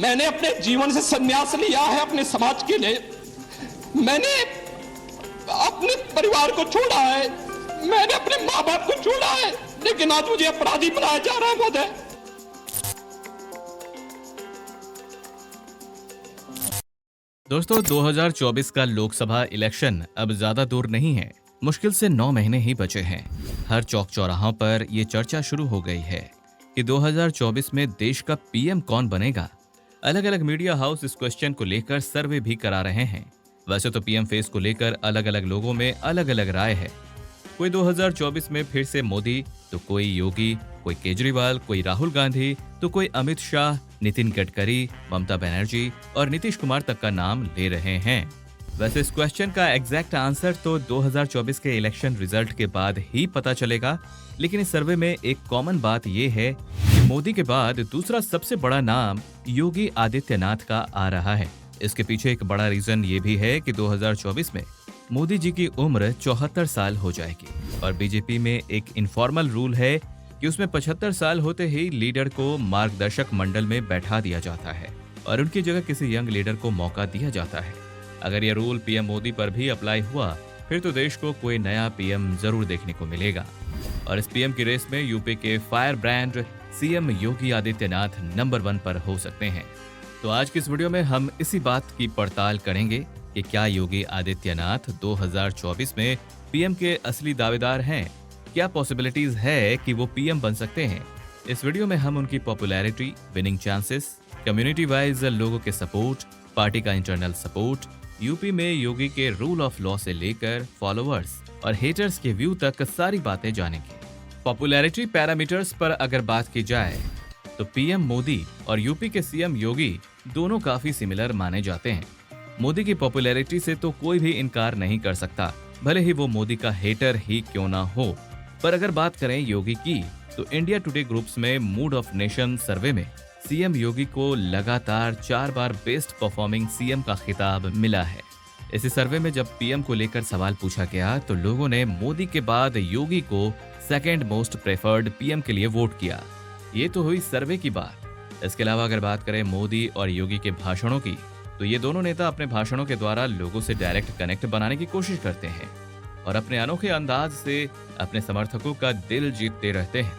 मैंने अपने जीवन से संन्यास लिया है अपने समाज के लिए। मैंने अपने परिवार को छोड़ा है, मैंने अपने माँ बाप को छोड़ा है, लेकिन आज मुझे अपराधी बनाया जा रहा है महोदय। दोस्तों, 2024 का लोकसभा इलेक्शन अब ज्यादा दूर नहीं है। मुश्किल से 9 महीने ही बचे हैं। हर चौक चौराहों पर ये चर्चा शुरू हो गई है कि 2024 में देश का पीएम कौन बनेगा। अलग अलग मीडिया हाउस इस क्वेश्चन को लेकर सर्वे भी करा रहे हैं। वैसे तो पीएम फेस को लेकर अलग अलग लोगों में अलग अलग राय है। कोई 2024 में फिर से मोदी, तो कोई योगी, कोई केजरीवाल, कोई राहुल गांधी, तो कोई अमित शाह, नितिन गडकरी, ममता बनर्जी और नीतीश कुमार तक का नाम ले रहे हैं। वैसे इस क्वेश्चन का एग्जैक्ट आंसर तो 2024 के इलेक्शन रिजल्ट के बाद ही पता चलेगा, लेकिन इस सर्वे में एक कॉमन बात यह है कि मोदी के बाद दूसरा सबसे बड़ा नाम योगी आदित्यनाथ का आ रहा है। इसके पीछे एक बड़ा रीजन ये भी है कि 2024 में मोदी जी की उम्र 74 साल हो जाएगी और बीजेपी में एक इनफॉर्मल रूल है कि उसमें 75 साल होते ही लीडर को मार्गदर्शक मंडल में बैठा दिया जाता है और उनकी जगह किसी यंग लीडर को मौका दिया जाता है। अगर यह रूल पीएम मोदी पर भी अप्लाई हुआ, फिर तो देश को कोई नया पीएम जरूर देखने को मिलेगा। और इस पीएम की रेस में यूपी के fire brand CM Yogi Adityanath number 1 पर हो सकते हैं। तो आज की इस वीडियो में हम इसी बात की पड़ताल करेंगे कि क्या योगी आदित्यनाथ 2024 में पीएम के असली दावेदार हैं। क्या पॉसिबिलिटीज है कि वो पीएम बन सकते हैं। इस वीडियो में हम उनकी popularity, winning chances, community wise लोगों के सपोर्ट, पार्टी का इंटरनल सपोर्ट, यूपी में योगी के रूल ऑफ लॉ से लेकर फॉलोअर्स और हेटर्स के व्यू तक सारी बातें जानेंगे। पॉपुलैरिटी पैरामीटर्स पर अगर बात की जाए तो पीएम मोदी और यूपी के सीएम योगी दोनों काफी सिमिलर माने जाते हैं। मोदी की पॉपुलैरिटी से तो कोई भी इनकार नहीं कर सकता, भले ही वो मोदी का हेटर ही क्यों ना हो। पर अगर बात करें योगी की, तो इंडिया टुडे ग्रुप्स में मूड ऑफ नेशन सर्वे में सीएम योगी को लगातार 4 बार बेस्ट परफॉर्मिंग सीएम का खिताब मिला है। इसी सर्वे में जब पीएम को लेकर सवाल पूछा गया तो लोगों ने मोदी के बाद योगी को सेकेंड मोस्ट प्रेफर्ड पीएम के लिए वोट किया। ये तो हुई सर्वे की बात। इसके अलावा अगर बात करें मोदी और योगी के भाषणों की, तो ये दोनों नेता अपने भाषणों के द्वारा लोगों से डायरेक्ट कनेक्ट बनाने की कोशिश करते हैं और अपने अनोखे अंदाज से अपने समर्थकों का दिल जीतते रहते हैं।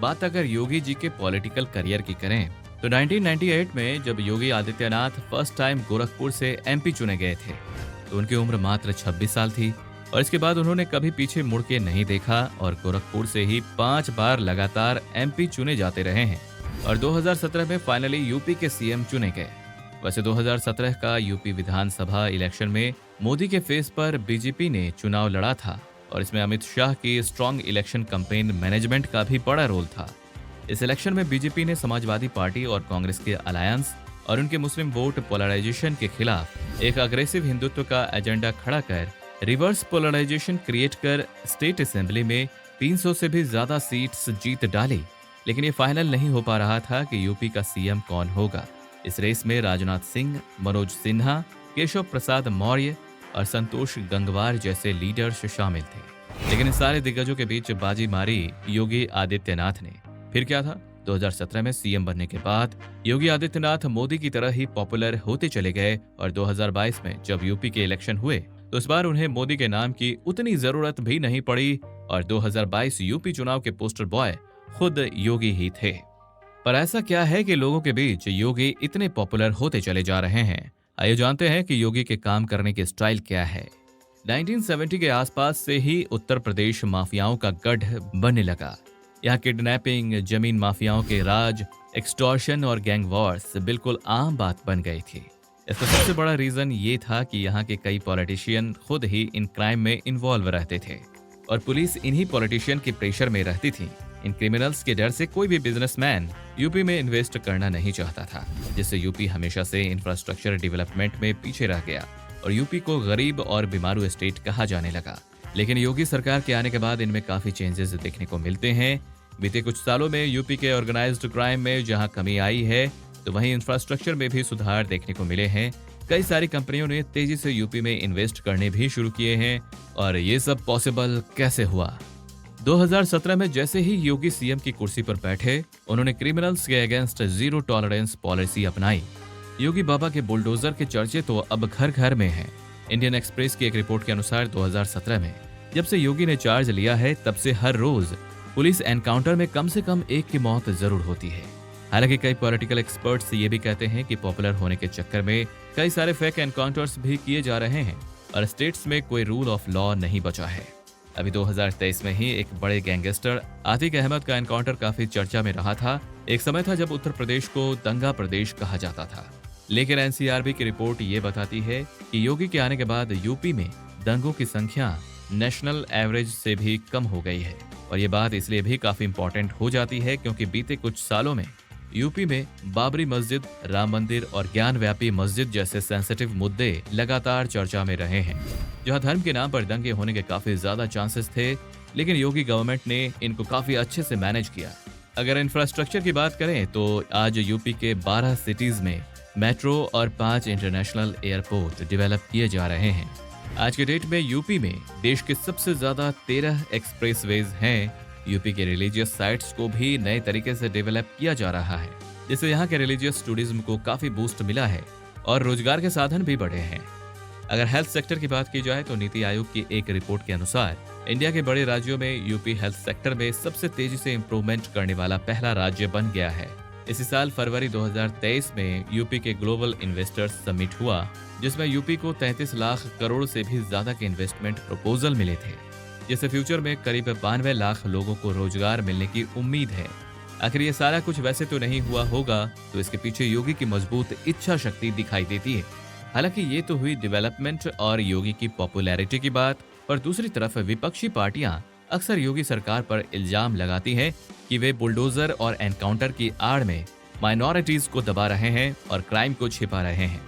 बात अगर योगी जी के पॉलिटिकल करियर की करें तो 1998 में जब योगी आदित्यनाथ फर्स्ट टाइम गोरखपुर से एमपी चुने गए थे तो उनकी उम्र मात्र 26 साल थी और इसके बाद उन्होंने कभी पीछे मुड़ के नहीं देखा और गोरखपुर से ही 5 बार लगातार एमपी चुने जाते रहे हैं और 2017 में फाइनली यूपी के सीएम चुने गए। वैसे 2017 का यूपी विधानसभा इलेक्शन में मोदी के फेस पर बीजेपी ने चुनाव लड़ा था और इसमें अमित शाह की स्ट्रॉन्ग इलेक्शन कैंपेन मैनेजमेंट का भी बड़ा रोल था। इस इलेक्शन में बीजेपी ने समाजवादी पार्टी और कांग्रेस के अलायंस और उनके मुस्लिम वोट पोलराइजेशन के खिलाफ एक अग्रेसिव हिंदुत्व का एजेंडा खड़ा कर रिवर्स पोलराइजेशन क्रिएट कर स्टेट असेंबली में 300 से भी ज्यादा सीट्स जीत डाली। लेकिन ये फाइनल नहीं हो पा रहा था कि यूपी का सीएम कौन होगा। इस रेस में राजनाथ सिंह, मनोज सिन्हा, केशव प्रसाद मौर्य और संतोष गंगवार जैसे लीडर्स शामिल थे। लेकिन इन सारे दिग्गजों के बीच बाजी मारी योगी आदित्यनाथ ने। फिर क्या था, 2017 में सीएम बनने के बाद योगी आदित्यनाथ मोदी की तरह ही पॉपुलर होते चले गए और 2022 में जब यूपी के इलेक्शन हुए तो इस बार उन्हें मोदी के नाम की उतनी जरूरत भी नहीं पड़ी और 2022 यूपी चुनाव के पोस्टर बॉय खुद योगी ही थे। पर ऐसा क्या है कि लोगों के बीच योगी इतने पॉपुलर होते चले जा रहे हैं? आइए जानते हैं कि योगी के काम करने की स्टाइल क्या है। 1970 के आसपास से ही उत्तर प्रदेश माफियाओं का गढ़ बनने लगा। यहाँ किडनैपिंग, जमीन माफियाओं के राज, एक्सटॉर्शन और गैंग वॉर्स बिल्कुल आम बात बन गई थी। इसका सबसे बड़ा रीजन ये था कि यहाँ के कई पॉलिटिशियन खुद ही इन क्राइम में इन्वॉल्व रहते थे और पुलिस इन्हीं पॉलिटिशियन के प्रेशर में रहती थी। इन क्रिमिनल्स के डर से कोई भी बिजनेसमैन यूपी में इन्वेस्ट करना नहीं चाहता था, जिससे यूपी हमेशा से इंफ्रास्ट्रक्चर डेवलपमेंट में पीछे रह गया और यूपी को गरीब और बीमारू स्टेट कहा जाने लगा। लेकिन योगी सरकार के आने के बाद इनमें काफी चेंजेस देखने को मिलते हैं। बीते कुछ सालों में यूपी के ऑर्गेनाइज्ड क्राइम में जहां कमी आई है तो वहीं इंफ्रास्ट्रक्चर में भी सुधार देखने को मिले हैं। कई सारी कंपनियों ने तेजी से यूपी में इन्वेस्ट करने भी शुरू किए हैं। और ये सब पॉसिबल कैसे हुआ? 2017 में जैसे ही योगी सीएम की कुर्सी पर बैठे, उन्होंने क्रिमिनल्स के अगेंस्ट जीरो टॉलरेंस पॉलिसी अपनाई। योगी बाबा के बुलडोजर के चर्चे तो अब घर घर में हैं। इंडियन एक्सप्रेस की एक रिपोर्ट के अनुसार 2017 में जब से योगी ने चार्ज लिया है, तब से हर रोज पुलिस एनकाउंटर में कम से कम एक की मौत जरूर होती है। हालांकि कई पॉलिटिकल एक्सपर्ट्स ये भी कहते हैं कि पॉपुलर होने के चक्कर में कई सारे फेक एनकाउंटर्स भी किए जा रहे हैं और स्टेट्स में कोई रूल ऑफ लॉ नहीं बचा है। अभी 2023 में ही एक बड़े गैंगस्टर आतिक अहमद का एनकाउंटर काफी चर्चा में रहा था। एक समय था जब उत्तर प्रदेश को दंगा प्रदेश कहा जाता था, लेकिन एनसीआरबी की रिपोर्ट ये बताती है कि योगी के आने के बाद यूपी में दंगों की संख्या नेशनल एवरेज से भी कम हो गई है। और ये बात इसलिए भी काफी इंपॉर्टेंट हो जाती है क्योंकि बीते कुछ सालों में यूपी में बाबरी मस्जिद, राम मंदिर और ज्ञान व्यापी मस्जिद जैसे सेंसिटिव मुद्दे लगातार चर्चा में रहे हैं, जहां धर्म के नाम पर दंगे होने के काफी ज्यादा चांसेस थे, लेकिन योगी गवर्नमेंट ने इनको काफी अच्छे से मैनेज किया। अगर इंफ्रास्ट्रक्चर की बात करें तो आज यूपी के 12 सिटीज में मेट्रो और 5 इंटरनेशनल एयरपोर्ट डेवलप किए जा रहे हैं। आज के डेट में यूपी में देश के सबसे ज्यादा 13 एक्सप्रेसवेज हैं। यूपी के रिलीजियस साइट्स को भी नए तरीके से डेवलप किया जा रहा है, जिससे यहाँ के रिलीजियस टूरिज्म को काफी बूस्ट मिला है और रोजगार के साधन भी बढ़े हैं। अगर हेल्थ सेक्टर की बात की जाए तो नीति आयोग की एक रिपोर्ट के अनुसार इंडिया के बड़े राज्यों में यूपी हेल्थ सेक्टर में सबसे तेजी से इम्प्रूवमेंट करने वाला पहला राज्य बन गया है। इसी साल फरवरी 2023 में यूपी के ग्लोबल इन्वेस्टर्स समिट हुआ, जिसमें यूपी को 33 लाख करोड़ से भी ज्यादा के इन्वेस्टमेंट प्रपोजल मिले थे, जिससे फ्यूचर में करीब 92 लाख लोगों को रोजगार मिलने की उम्मीद है। आखिर ये सारा कुछ वैसे तो नहीं हुआ होगा, तो इसके पीछे योगी की मजबूत इच्छा शक्ति दिखाई देती है। हालांकि ये तो हुई डेवलपमेंट और योगी की पॉपुलैरिटी की बात, पर दूसरी तरफ विपक्षी पार्टियां अक्सर योगी सरकार पर इल्जाम लगाती हैं कि वे बुलडोजर और एनकाउंटर की आड़ में माइनॉरिटीज को दबा रहे हैं और क्राइम को छिपा रहे हैं।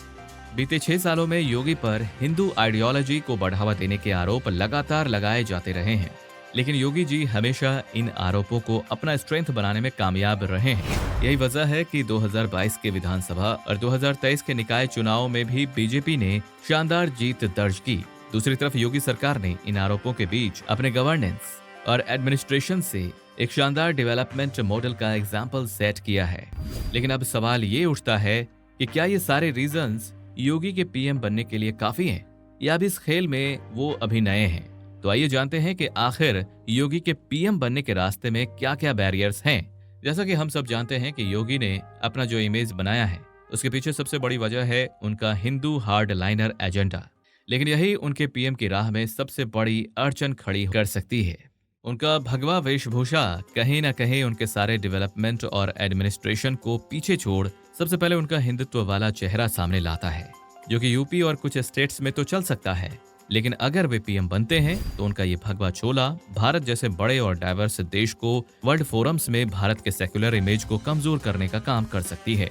बीते 6 सालों में योगी पर हिंदू आइडियोलॉजी को बढ़ावा देने के आरोप लगातार लगाए जाते रहे हैं, लेकिन योगी जी हमेशा इन आरोपों को अपना स्ट्रेंथ बनाने में कामयाब रहे हैं। यही वजह है कि 2022 के विधानसभा और 2023 के निकाय चुनाव में भी बीजेपी ने शानदार जीत दर्ज की। दूसरी तरफ योगी सरकार ने इन आरोपों के बीच अपने गवर्नेंस और एडमिनिस्ट्रेशन से एक शानदार डेवलपमेंट मॉडल का एग्जाम्पल सेट किया है। लेकिन अब सवाल ये उठता है कि क्या ये सारे रीजंस योगी के पीएम बनने के लिए काफी हैं, या अब इस खेल में वो अभी नए हैं? तो आइए जानते हैं कि आखिर योगी के पीएम बनने के रास्ते में क्या क्या बैरियर्स हैं। जैसा कि हम सब जानते हैं कि योगी ने अपना जो इमेज बनाया है, उसके पीछे सबसे बड़ी वजह है उनका हिंदू हार्ड लाइनर एजेंडा। लेकिन यही उनके पीएम की राह में सबसे बड़ी अड़चन खड़ी कर सकती है। उनका भगवा वेशभूषा कहीं न कहीं उनके सारे डेवलपमेंट और एडमिनिस्ट्रेशन को पीछे छोड़ सबसे पहले उनका हिंदुत्व वाला चेहरा सामने लाता है, जो कि यूपी और कुछ स्टेट्स में तो चल सकता है, लेकिन अगर वे पीएम बनते हैं तो उनका ये भगवा चोला भारत जैसे बड़े और डाइवर्स देश को वर्ल्ड फोरम्स में भारत के सेक्युलर इमेज को कमजोर करने का काम कर सकती है।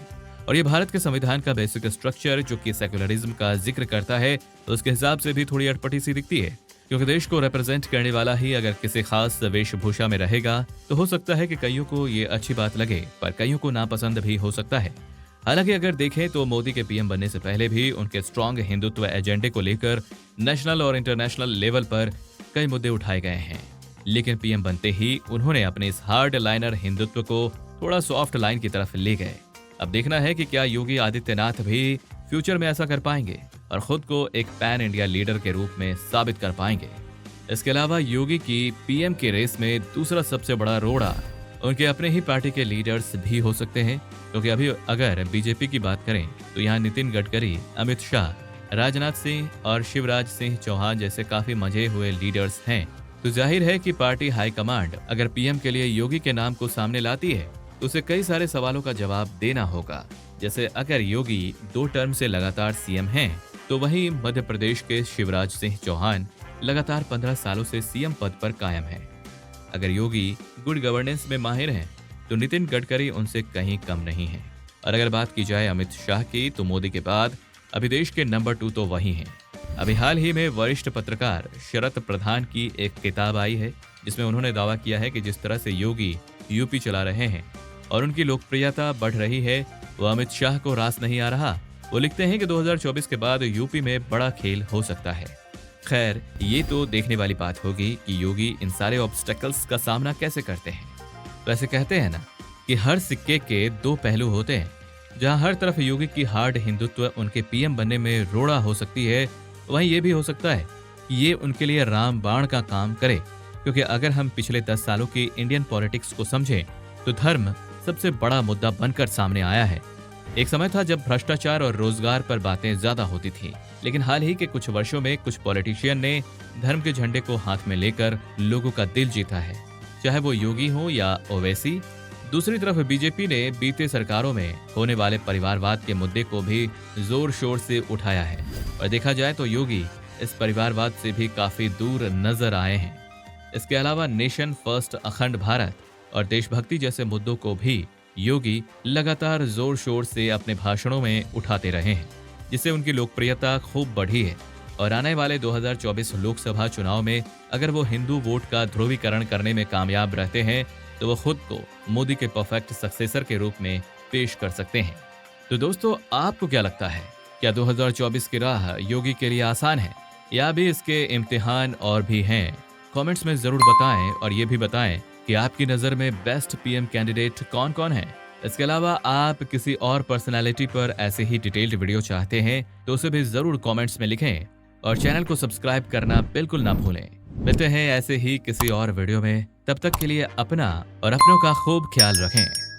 और ये भारत के संविधान का बेसिक स्ट्रक्चर जो कि सेक्युलरिज्म का जिक्र करता है, तो उसके हिसाब से भी थोड़ी अटपटी सी दिखती है, क्योंकि देश को रिप्रेजेंट करने वाला ही अगर किसी खास वेशभूषा में रहेगा तो हो सकता है कि कईयों को ये अच्छी बात लगे, पर कईयों को नापसंद भी हो सकता है। हालांकि अगर देखें तो मोदी के पीएम बनने से पहले भी उनके स्ट्रॉन्ग हिंदुत्व एजेंडे को लेकर नेशनल और इंटरनेशनल लेवल पर कई मुद्दे उठाए गए हैं, लेकिन पीएम बनते ही उन्होंने अपने इस हार्ड लाइनर हिंदुत्व को थोड़ा सॉफ्ट लाइन की तरफ ले गए। अब देखना है कि क्या योगी आदित्यनाथ भी फ्यूचर में ऐसा कर पाएंगे और खुद को एक पैन इंडिया लीडर के रूप में साबित कर पाएंगे। इसके अलावा योगी की पीएम की रेस में दूसरा सबसे बड़ा रोड़ा उनके अपने ही पार्टी के लीडर्स भी हो सकते हैं, क्योंकि अभी अगर बीजेपी की बात करें तो यहाँ नितिन गडकरी, अमित शाह, राजनाथ सिंह और शिवराज सिंह चौहान जैसे काफी मजे हुए लीडर्स हैं। तो जाहिर है कि पार्टी हाईकमांड अगर पीएम के लिए योगी के नाम को सामने लाती है तो उसे कई सारे सवालों का जवाब देना होगा। जैसे अगर योगी 2 टर्म से लगातार सीएम हैं, तो वहीं मध्य प्रदेश के शिवराज सिंह चौहान लगातार 15 सालों से सीएम पद पर कायम है। अगर योगी गुड गवर्नेंस में माहिर हैं, तो नितिन गडकरी उनसे कहीं कम नहीं है। और अगर बात की जाए अमित शाह की, तो मोदी के बाद अभी देश के नंबर 2 तो वही हैं। अभी हाल ही में वरिष्ठ पत्रकार शरत प्रधान की एक किताब आई है, जिसमें उन्होंने दावा किया है कि जिस तरह से योगी यूपी चला रहे हैं और उनकी लोकप्रियता बढ़ रही है, वो अमित शाह को रास नहीं आ रहा। वो लिखते हैं कि 2024 के बाद यूपी में बड़ा खेल हो सकता है। खैर, ये तो देखने वाली बात होगी कि योगी इन सारे ऑब्स्टेकल्स का सामना कैसे करते हैं। वैसे कहते हैं ना कि हर सिक्के के दो पहलू होते हैं। जहां हर तरफ योगी की हार्ड हिंदुत्व उनके पीएम बनने में रोड़ा हो सकती है, वहीं ये भी हो सकता है कि ये उनके लिए राम बाण का काम करे। क्योंकि अगर हम पिछले 10 सालों की इंडियन पॉलिटिक्स को समझें तो धर्म सबसे बड़ा मुद्दा बनकर सामने आया है। एक समय था जब भ्रष्टाचार और रोजगार पर बातें ज्यादा होती थी, लेकिन हाल ही के कुछ वर्षों में कुछ पॉलिटिशियन ने धर्म के झंडे को हाथ में लेकर लोगों का दिल जीता है, चाहे वो योगी हो या ओवैसी। दूसरी तरफ बीजेपी ने बीते सरकारों में होने वाले परिवारवाद के मुद्दे को भी जोर शोर से उठाया है और देखा जाए तो योगी इस परिवारवाद से भी काफी दूर नजर आए हैं। इसके अलावा नेशन फर्स्ट, अखंड भारत और देशभक्ति जैसे मुद्दों को भी योगी लगातार जोर शोर से अपने भाषणों में उठाते रहे हैं, जिससे उनकी लोकप्रियता खूब बढ़ी है। और आने वाले 2024 लोकसभा चुनाव में अगर वो हिंदू वोट का ध्रुवीकरण करने में कामयाब रहते हैं तो वो खुद को मोदी के परफेक्ट सक्सेसर के रूप में पेश कर सकते हैं। तो दोस्तों, आपको क्या लगता है, क्या 2024 की राह योगी के लिए आसान है या भी इसके इम्तिहान और भी हैं? कमेंट्स में जरूर बताएं और ये भी बताएं कि आपकी नजर में बेस्ट पीएम कैंडिडेट कौन कौन है। इसके अलावा आप किसी और पर्सनालिटी पर ऐसे ही डिटेल्ड वीडियो चाहते हैं तो उसे भी जरूर कमेंट्स में लिखें और चैनल को सब्सक्राइब करना बिल्कुल ना भूलें। मिलते हैं ऐसे ही किसी और वीडियो में, तब तक के लिए अपना और अपनों का खूब ख्याल रखें।